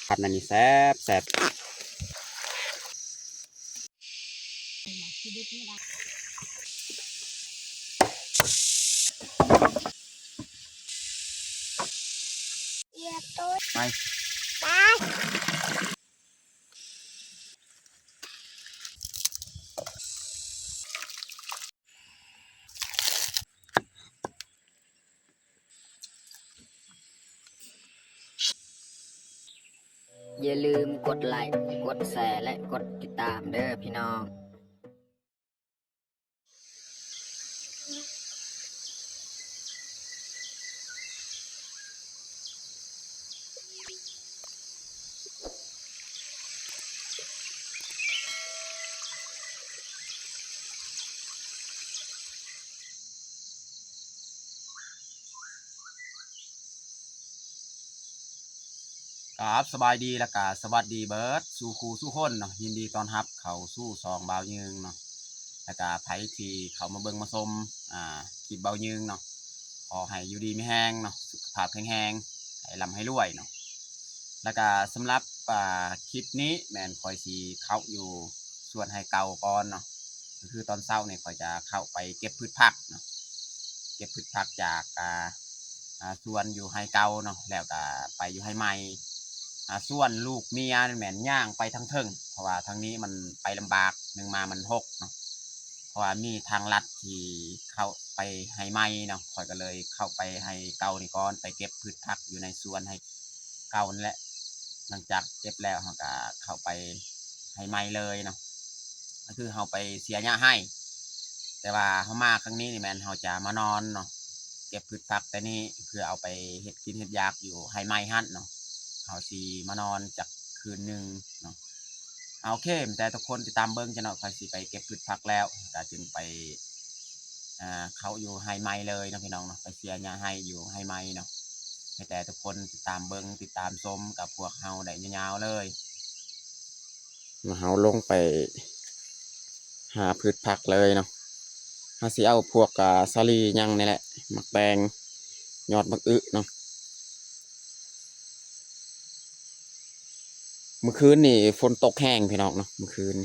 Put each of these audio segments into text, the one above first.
ผัดนั่นนี่แซ่บแซ่บไปอย่าลืมกดไลค์กดแชร์และกดติดตามเด้อพี่น้องครับสบายดีแล้วก็สวัสดีเบิร์ดสู่ครูสู่คนเนาะยินดีต้อนรับเขาสู่ซองเบายืงเนาะแล้วก็ไผที่เขามาเบิ่งมาชมคลิปเบายืงเนาะขอให้อยู่ดีไม่แห้งเนาะสุขภาพแข็งแรงให้ร่ำให้รวยเนาะแล้วก็สำหรับคลิปนี้แมนคอยสีเข้าอยู่ส่วนให้เก่าก่อนเนาะก็คือตอนเช้าเนี่ยคอยจะเข้าไปเก็บพืชผักเนาะเก็บพืชผักจากส่วนอยู่ให้เก่าเนาะแล้วก็ไปอยู่ให้ใหม่ส่วนลูกเมียแม่นย่างไปทั้งเทิงเพราะว่าทางนี้มันไปลำบากหนึ่งมามันหกเนาะเพราะว่ามีทางลัดที่เข้าไปให้ใหม่เนาะคอยก็เลยเข้าไปให้เก่านี่ก่อนไปเก็บพืชผักอยู่ในสวนให้เก่านั่นแหละหลังจากเก็บแล้วเราก็เข้าไปให้ใหม่เลยเนาะก็คือเราไปเสียหญ้าให้แต่ว่าเขามาครั้งนี้นี่แมนเขาจะมานอนเนาะเก็บพืชผักแต่นี่เพื่อเอาไปเห็ดกินเห็ดยากอยู่ให้ไม้หั่นเนาะเขาสีมานอนจากคืนหนึ่งเนาะเอาโอเคแต่ทุกคนติดตามเบิ้งจะเนาะคอยสีไปเก็บพืชผักแล้วก็จึงไปเขาอยู่ให้ไม้เลยนะพี่น้องเนาะไปเสียหญ้าให้อยู่ให้ไม้เนาะให้แต่ทุกคนติดตามเบิ้งติดตามชมกับพวกเฮาได้ยาวๆเลยเฮาลงไปหาพืชผักเลยเนาะหาสิเอาพวกสาลียังนี่แหละหมักแตงยอดมะอึเนาะเมื่อคืนนี่ฝนตกแห้งพี่น้องเนาะเมื่อคืน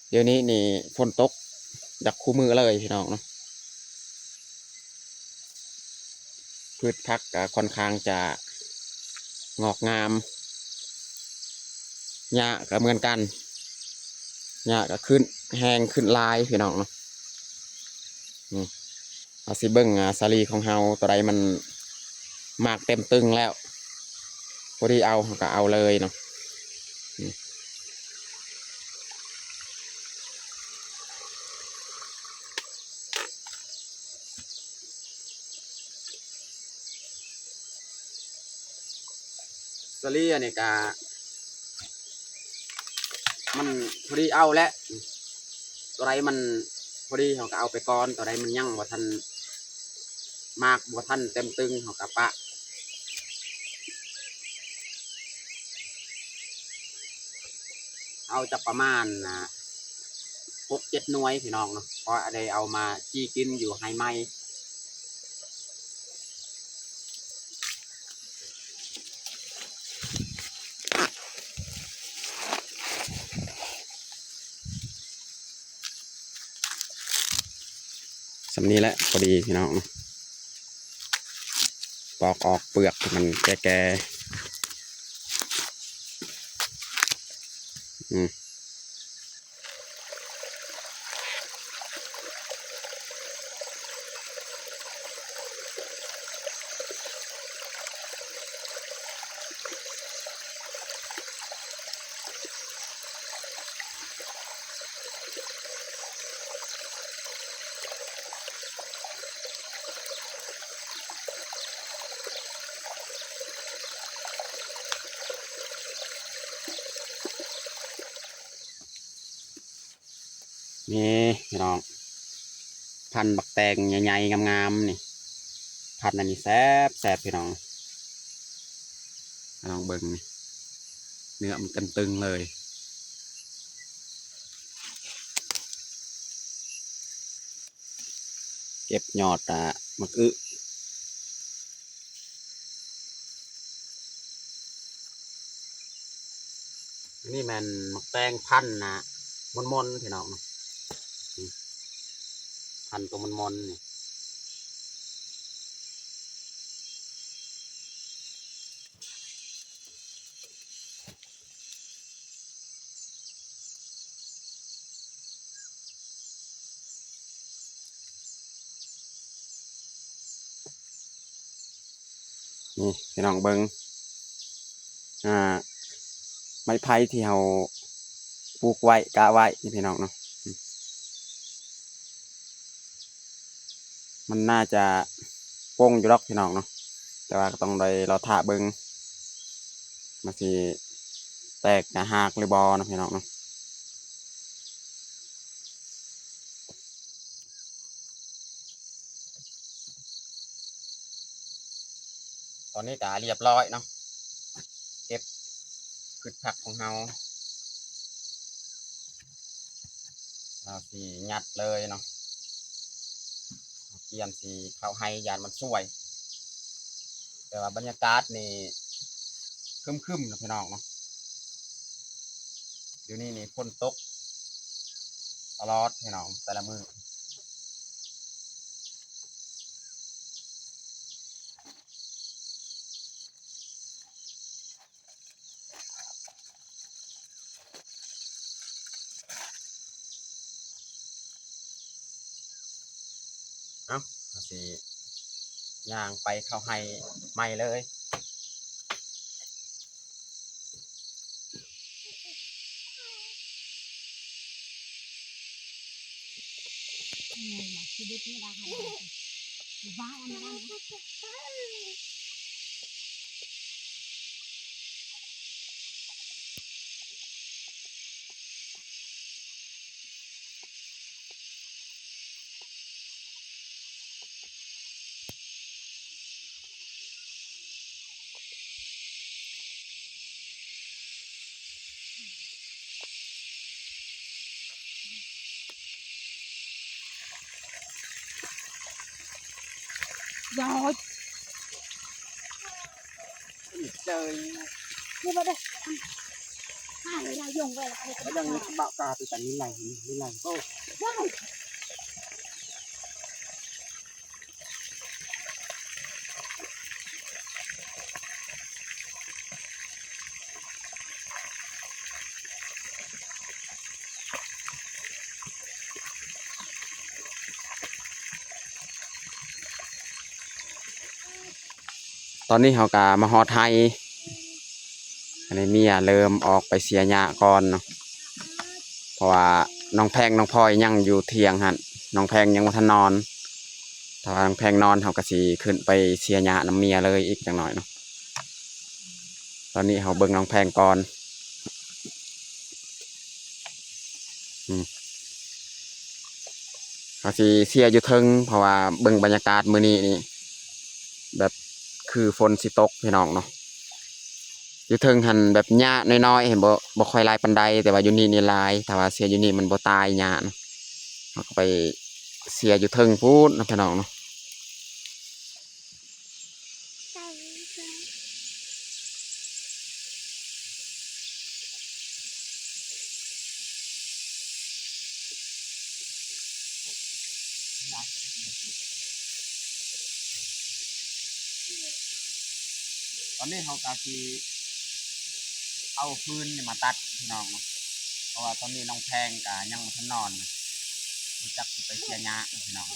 เดี๋ยวนี้นี่ฝนตกจากคู่มือเลยพี่น้องเนาะพืชผักค่อนข้างจะงอกงามหญ้าก็เหมือนกันหญ้าก็ขึ้นแห้งขึ้นลายพี่น้องเนาะเอาสิเบิ้งสาลีของเฮาตัวใดมันมากเต็มตึงแล้วพอดีเอาก็เอาเลยเนาะสาลีอันนี้ก็มันพอดีเอาและตัวใดมันพอดีเขาก็เอาไปก่อนตัวใดมันยั่งบ่ทันมากบ่ทันเต็มตึงเขาก็ปะเอาจากประมาณ6-7 หน่วยพี่น้องเนาะเพราะได้เอามาจี้กินอยู่ให้ไหมสำนี้แหละพอดีพี่น้องปอกออกเปลือกมันแก่ๆนี่พี่น้องพันบักแตงใหญ่ๆงามๆนี่พันอันนี้แซ่บแซ่บพี่น้องลองเบิ่งนี่เนื้อมันตึงๆเลยเก็บยอดมะอึ นี่แมันมักแตงพันธุ์นะมนพี่น้องเนาะพันธุ์ตัวมนนี่นี่พี่น้องเบิงไม้ไผ่ที่เราปลูกไว้กะไว้นี่พี่น้องเนาะมันน่าจะโป่งอยู่หรอกพี่น้องเนาะแต่ว่าก็ต้องโดยเราถ่าเบิงมาสิแตกจะหักหรือบอนะพี่น้องเนาะตอนนี้ก็เรียบร้อยเนาะเก็บพืชผักของเราสียัดเลยเนาะเกียนสีเข้าให้ยานมันสวยแต่ว่าบรรยากาศนี่ครึมๆนะพี่น้องเนาะเดี๋ยวนี้นี่ฝนตกตลอดพี่น้องแต่ละมือเอ้าสีย่างไปเข้าให้ใหม่เลยยอดเจอ นี่มาเด้อข้าเลยนายยงไว้ละแล้วยังบะกาไปแต่นี่ไหลโอ้ว้าวตอนนี้เขากะมาฮอดไทยอันนี้เมียเริ่มออกไปเสียหญ้าก่อนเนาะเพราะว่าน้องแพงน้องพลอยยังอยู่เที่ยงหันน้องแพงยังบ่ทันนอนถ้าว่าน้องแพงนอนเขาก็สิขึ้นไปเสียหญ้าน้ำเมียเลยอีกจังหน่อยเนาะตอนนี้เขาเบิ่งน้องแพงก่อนเขาสิเสียอยู่เทิงเพราะว่าเบิ่งบรรยากาศมื้อนี้นี่แบบคือฝนสิตกพี่น้องเนาะอยู่เทิงหันแบบหญ้าน้อยๆเห็นบ่ค่อยลายปานใดแต่ว่าอยู่นี่นี่ลายถ้าว่าเสียอยู่นี่มันบ่ตายหญ้าเนาะเขาก็ไปเสียอยู่เทิงพูดนะพี่น้องเนาะตอนนี้เขากะสิเอาฟืนมาตัดพี่น้องเนาะเพราะว่าตอนนี้น้องแพงกะยังบ่ทันนอนมันจักสิไปเสียหญ้าพี่น้อง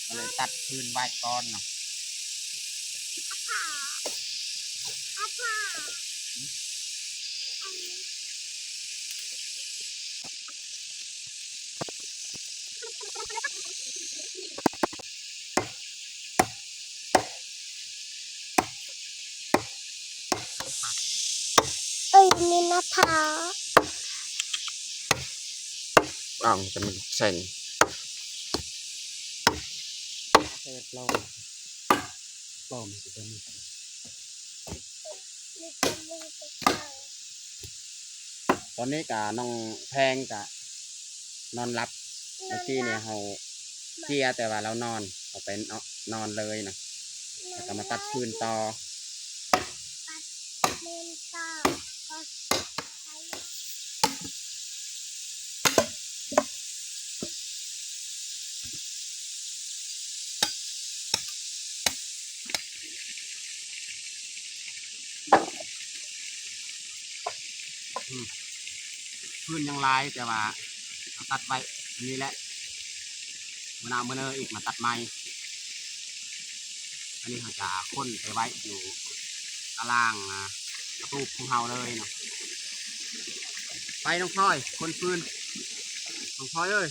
ก็เลยตัดฟืนไว้ก่อนเนาะเอ้ยนี่นะคะ อ้าวจะมันใส่เศษเราปลอมสิตัวนี้ตอนนี้กะน้องแพงกะนอนหลับเมื่อกี้เนี่ยเขาเกียแต่ว่าเรานอนเขาไปนอนเลยนะแล้วก็มาตัดฟืนต่อ เล่นต่อก็ใช้ พื้นยังลายแต่ว่าเราตัดไว้นี่แหละเมื่อเนออีกมาตัดไม้อันนี้เขาจะค้นไปไว้อยู่ตารางกระตูบของเฮาเลยเนาะไปน้องพลอยคนฟืนน้องพลอยเอ้ย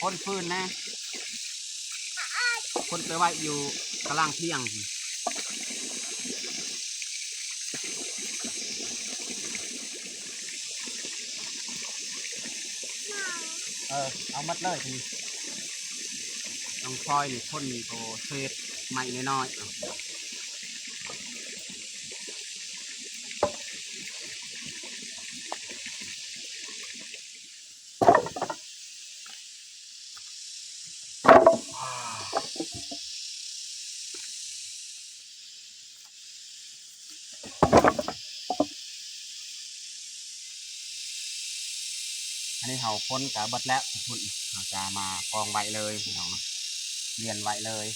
คนฟืนนะคนไปไว้อยู่ตารางเที่ยงเอามัดเลยทีน้องพลอยนี่คนนี่โตเศษใหม่น้อยอันนี้เขาพ้นกับบัดแล้วคุณเขาจะมากองไว้เลยพี่น้องเรียนไว้เลย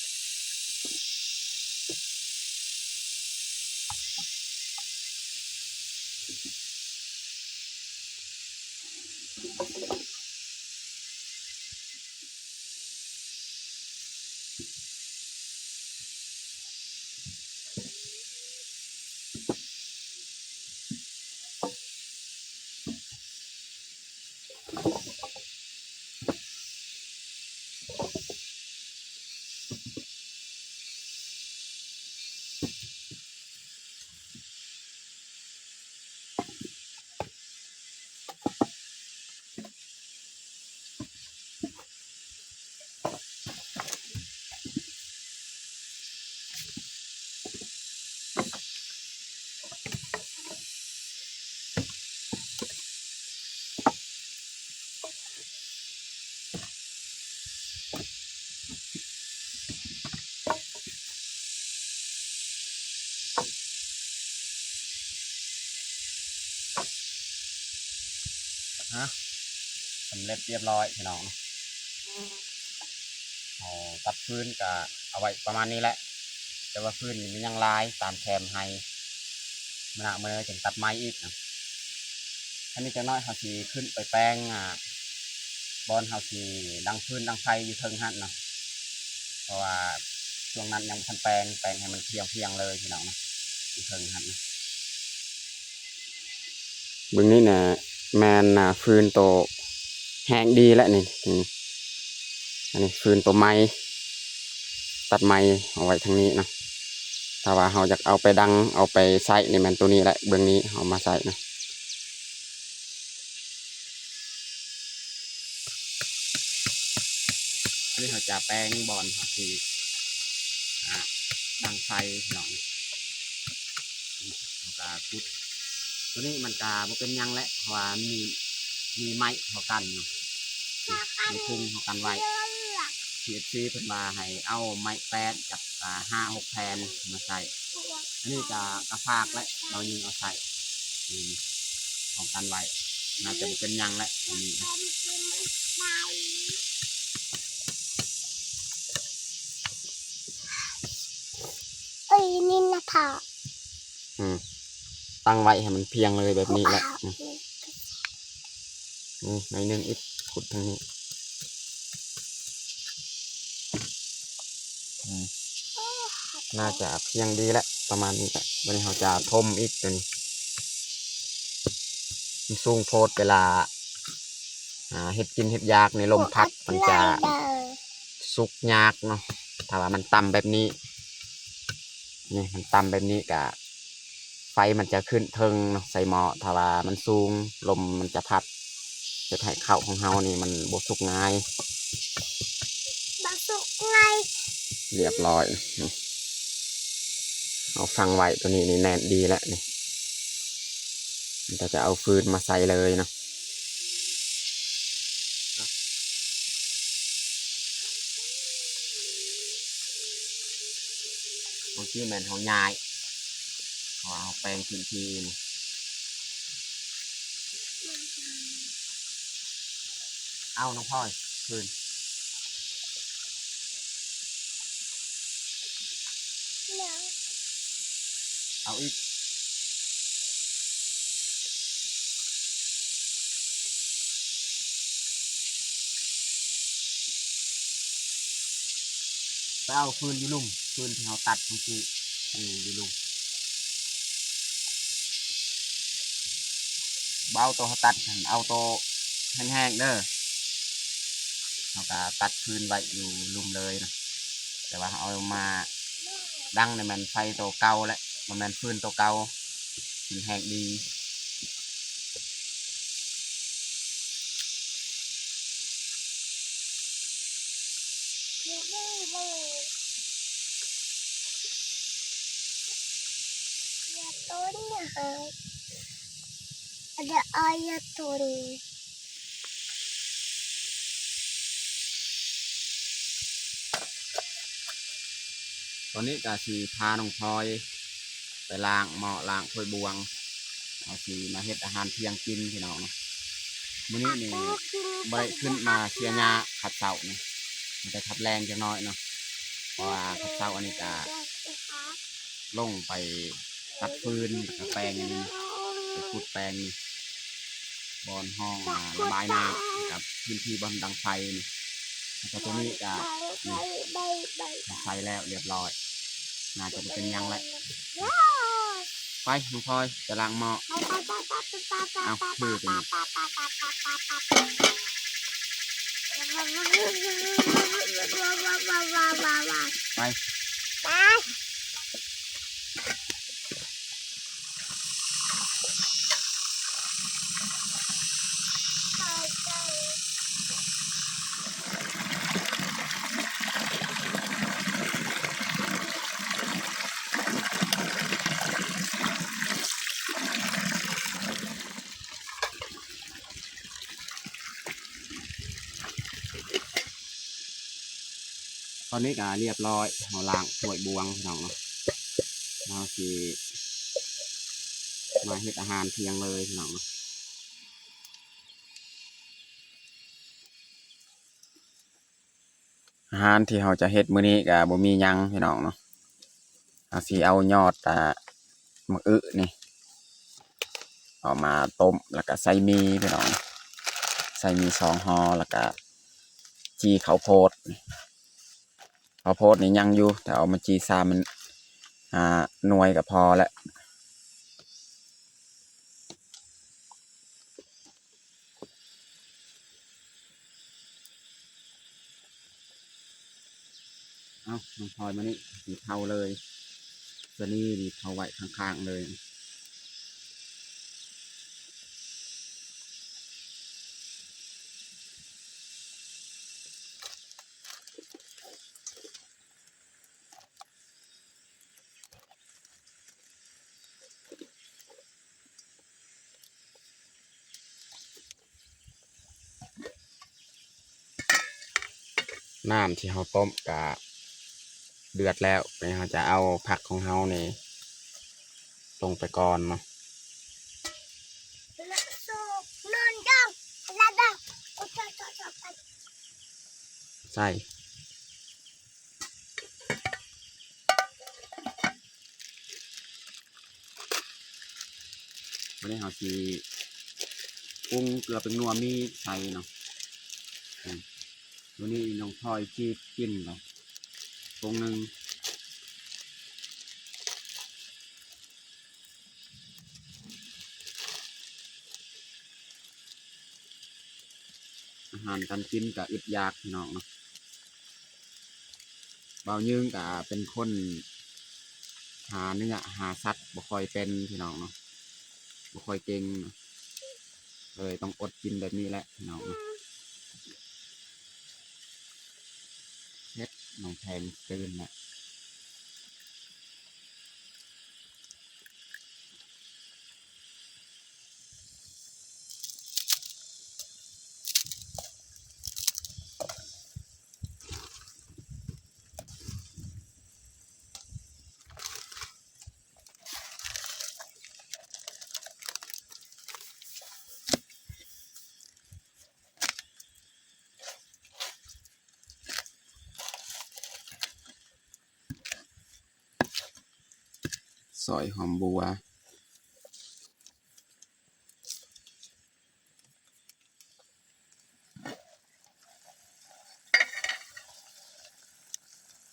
สำเร็จเรียบร้อยพี่น้องเอาตัดพื้นกับเอาไว้ประมาณนี้แหละแต่ว่าพื้นนี่มันยังลายตามแคมให้เมื่อจึงตัดไม้อีกนะอันนี้จะน้อยเขาสีขึ้นไปแป้งบอลเขาสีดังพื้นดังไฟอยู่เทิงหันเนาะเพราะว่าช่วงนั้นยังทันแปลงให้มันเพียงเลยพี่น้องนะอยู่เทิงหันนะบึงนี้นะแมนฟืนโตแห้งดีแล้วนี่อันนี้ฟืนตัวไม้ตัดไม้เอาไว้ทางนี้นะถ้าว่าเราอยากเอาไปดังเอาไปใส่นี่มันตัวนี้แหละเบื้องนี้เอามาใส่นะอันนี้เราจะแป้งบอลครับที่ดังไฟหน่อยเราจะพุดตัวนี้มันจะบ่เป็นยังแหละเพราะว่ามีไม้เขากันอยู่มีพุงเขากันไว้ทีเพิ่นมาให้เอาไม้แป้นจาก5-6 แผ่นมาใส่อันนี้จะกระฟากและเรายิงเอาใส่ของกันไว้น่าจะเป็นยังแหละอันนี้นี่นะค่ะ ตั้งไว้ให้มันเพียงเลยแบบนี้แหละในนึงอีกขุดทางนี้น่าจะเพียงดีแล้วประมาณนี้แหละวันนี้เราจะทมอีกตัวนี้มันสูงโพดเวลาเห็ดกินเห็ดยากในลมพัดมันจะสุกยากเนาะถ้าว่ามันต่ำแบบนี้นี่มันต่ำแบบนี้กะไฟมันจะขึ้นเทิงเนาะใส่หม้อถ้าว่ามันสูงลมมันจะพัดจะให้ข้าวของเฮานี่มันบสุกง่ายเรียบร้อยเอาฟังไว้ตัวนี้นี่แน่นดีแล้วนี่จะเอาฟืนมาใส่เลยเนาะบางทีแมนเขาย้ายเอาแปลงพื้นที่เอาน้องพ่อยฟืนเอาอีก เอาฟืนอยู่ลุ่มฟืนที่เขาตัดเมื่อกี้อยู่ลุ่มเบาตัวเขาตัดเอาตัวแห้งๆเด้อเขาก็ตัดฟืนไว้อยู่ลุ่มเลยนะแต่ว่าเอามาดังในมันไฟตัวเก่าแล้วมันฟืนตัวเก่ามันแห้งดีada ayat tuh ตอนนี้ก็สีพาน้องพลอยไปล้างหม้อล้างถ้วยบวงเอาสีมาเฮ็ดอาหารเที่ยงกินพี่น้องมื้อนี้นี่บ่ได้ขึ้นมาเสียหญ้าขัดเสานี่มันจะขัดแรงจังน้อยเนาะเพราะว่าขัดเสาอันนี้ก็ลงไปตัดฟืนแล้วก็แปลงนี่ไปขุดแปลงนี่บอนห้องระบายน้ำกับพื้นที่บอนดังไฟนี่แล้วก็ตัวนี้ก็นี่ดังไฟแล้วเรียบร้อยน่าจะเป็นยังแหละไปน้องพลอยจะล้างหม้อเอาคือเป็นไป ตอนนี้ก็เรียบร้อยเราล้างถ้วยบวงพี่น้องเนาะเราสิมาเฮ็ดอาหารเที่ยงเลยพี่น้องเนาะอาหารที่เราจะเฮ็ดมื้อนี้ก็บ่มีหยังพี่น้องเนาะเราสิเอายอดมะอึนี่เอามาต้มแล้วก็ใส่มีพี่น้องใส่มี2ห่อแล้วก็จีข้าวโพดข้าวโพดนี่ยังอยู่แต่เอามาจีซามันหน่วยก็พอแล้วเอาน้องพลอยมานี่ดีเผาเลยตัวนี้ดีเผาไว้ข้างๆเลยน้ำที่เราต้มกะเดือดแล้วเราจะเอาผักของเรานี่ลงไปก่อนเนาะใส่วันนี้เราสิปรุงเกลือเป็นนัวมีใส่เนาะวันนี้น้องพลอยที่กินเนาะปรุงหนึ่งอาหารการกินกับอึดอยากพี่น้องเนาะเบายืงกับเป็นคนหาเนื้อหาสัตว์บ่ค่อยเป็นพี่น้องเนาะบ่ค่อยเก่งเนาะเลยต้องอดกินแบบนี้แหละพี่น้องเนาะเฮ็ดน้องแพงเกินแหละซอยหอมบัว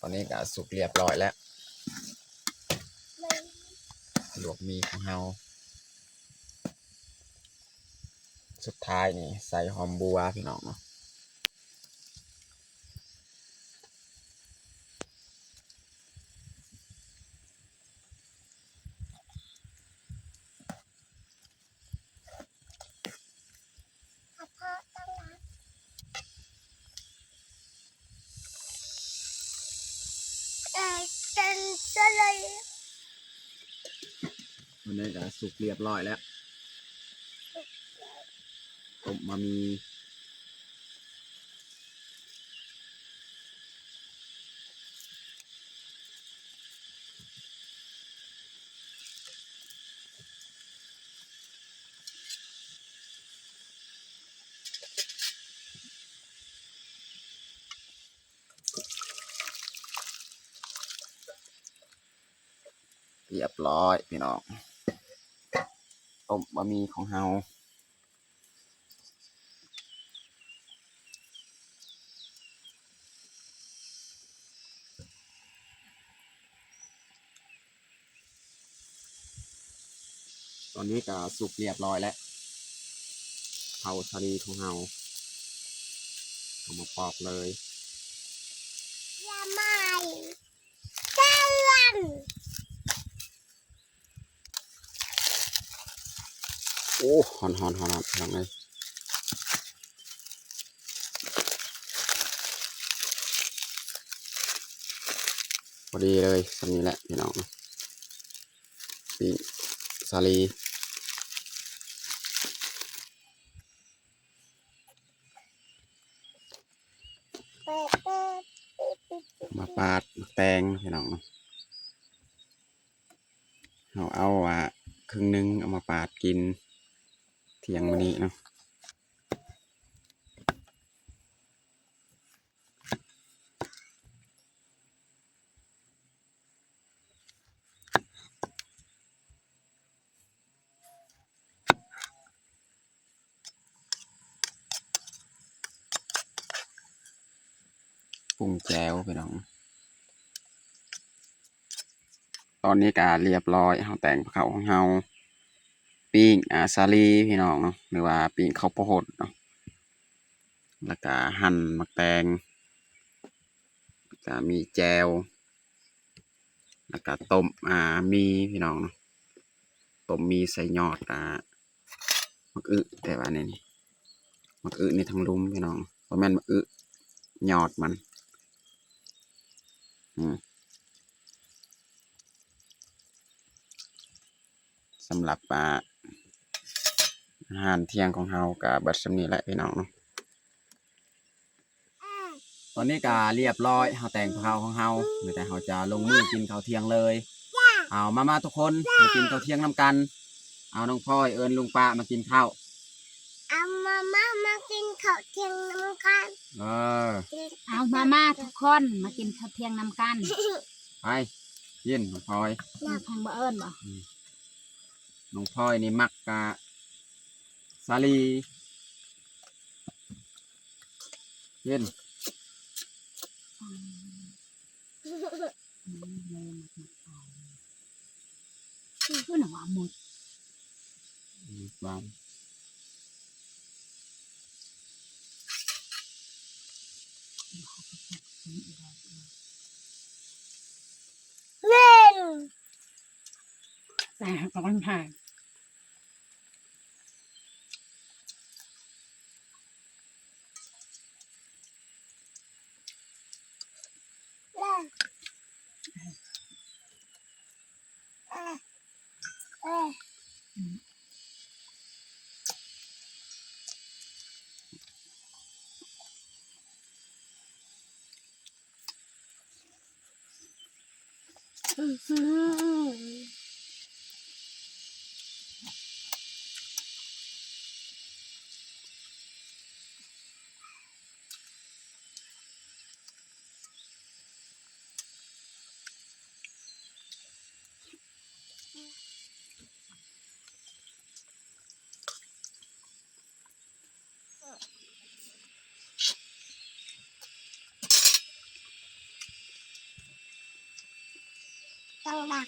ป อนนี้ก็สุกเรียบร้อยแล้วลวกมีของเฮาสุดท้ายนี่ใส่หอมบัวพี่น้องเนาะวันนี้ก็สุกเรียบร้อยแล้วต้มมามีเรียบร้อยพี่น้องต้มบะหมี่ของเฮาตอนนี้ก็สุกเรียบร้อยแล้วเผาสลีของเฮาเอามาปอกเลยโอ้หอนทางเลยพอดีเลยสำนี้แหละพี่น้องปีสาลีมาปาดมาแตงพี่น้องเอาครึ่งนึงเอามาปาดกินเที่ยงวันนี้เนาะปรุงแจวพี่น้องตอนนี้ก็เรียบร้อยเฮาแต่งข้าวของเฮาปิ้งสาลีพี่น้องเนาะหรือว่าปิ้งข้าวโพดเนาะแล้วก็หั่นมะแตงก็มีแจวแล้วก็ต้มมีพี่น้องเนาะต้มมีใส่ยอดมักอึแต่ว่านี่มักอึนี่ทั้งลุมพี่น้องเพราะแม่นมักอึยอดมันสำหรับอาหารเที่ยงของเฮากับบัดสำนี้แหละพี่น้องเนาะตอนนี้ก็เรียบร้อยเฮาแต่งข้าวของเฮาเดี๋ยวแต่เฮาจะลงมือกินข้าวเที่ยงเลยเอามาทุกคนมากินข้าวเที่ยงน้ำกันเอาน้องพลอยเอิญลุงป้ามากินข้าวเอามากินข้าวเที่ยงน้ำกันเอามาทุกคนมากินข้าวเที่ยงนำกันไปกินน้องพลอยทางบ่เอิญบ่น้องพลอยนี่มักสาลีกินก็หนูว่าหมดวางเล่นแต่ก่อนผ่าน จังหวัด